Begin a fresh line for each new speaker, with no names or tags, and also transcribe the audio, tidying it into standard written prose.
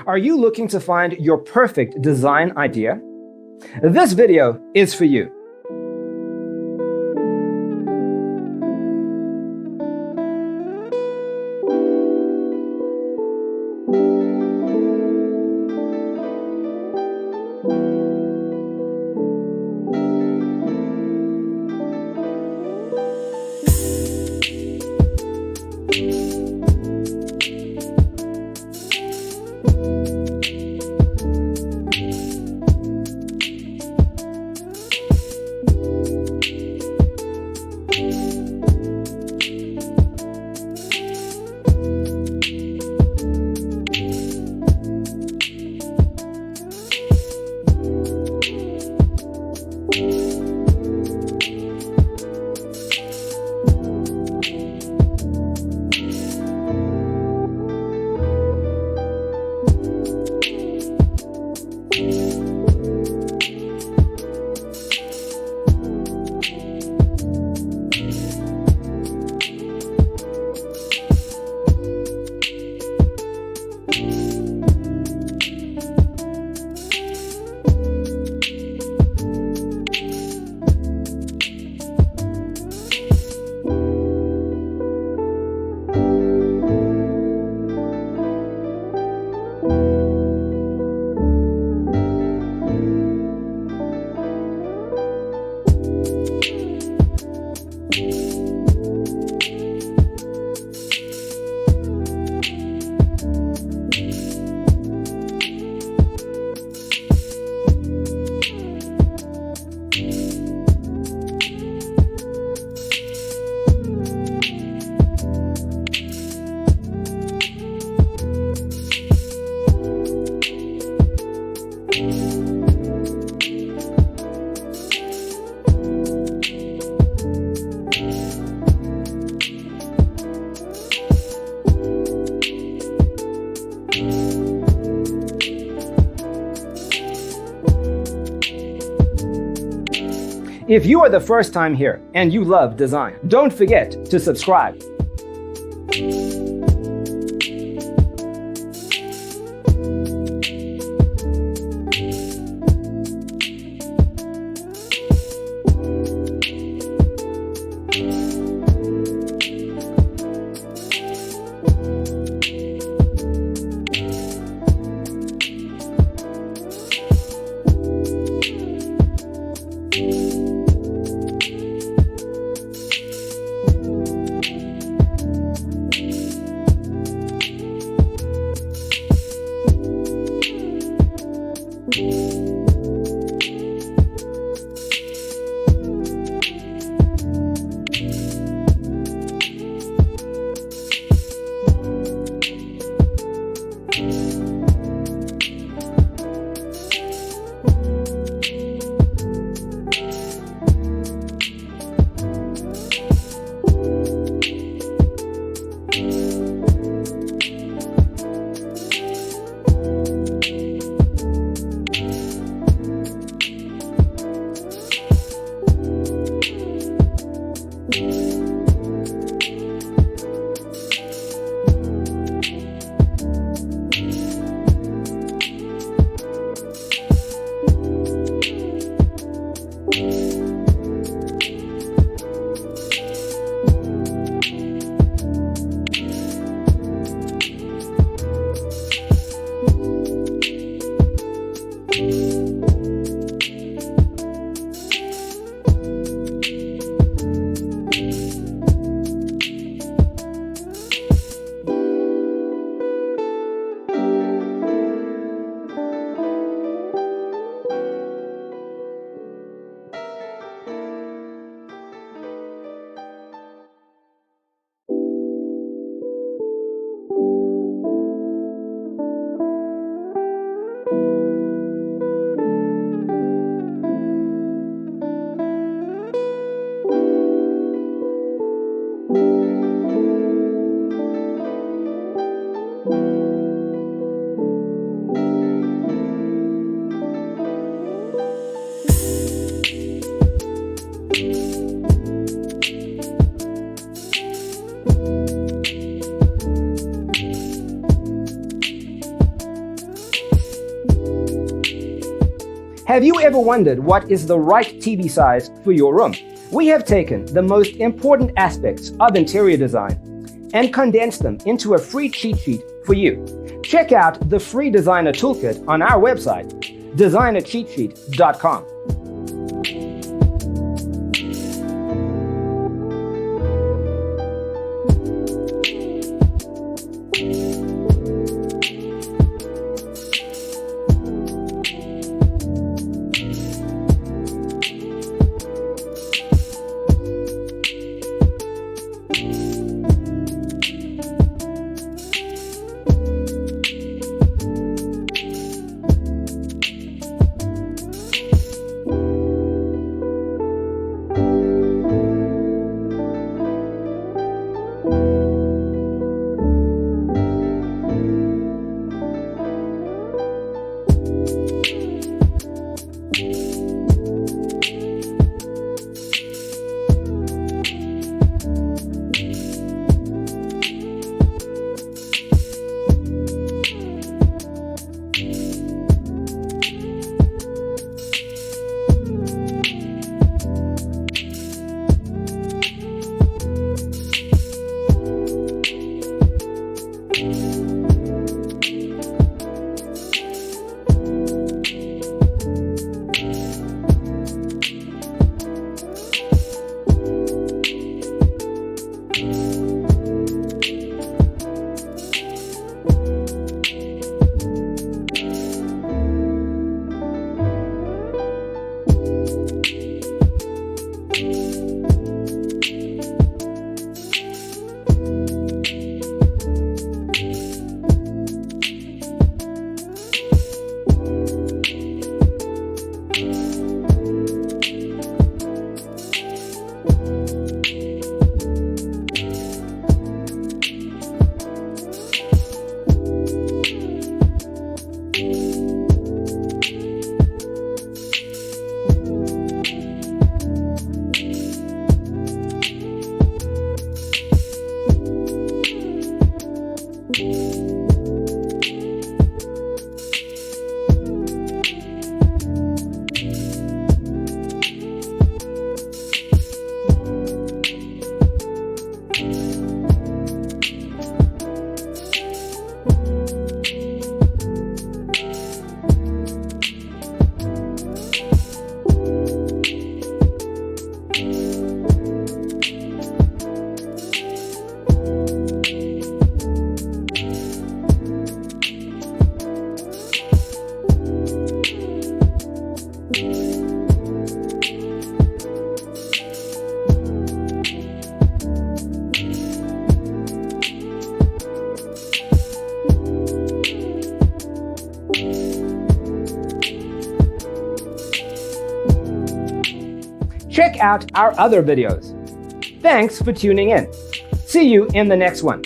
Are you looking to find your perfect design idea? This video is for you. If you are the first time here and you love design, don't forget to subscribe. Have you ever wondered what is the right TV size for your room? We have taken the most important aspects of interior design and condensed them into a free cheat sheet for you. Check out the free designer toolkit on our website, designercheatsheet.com. Check out our other videos. Thanks for tuning in. See you in the next one.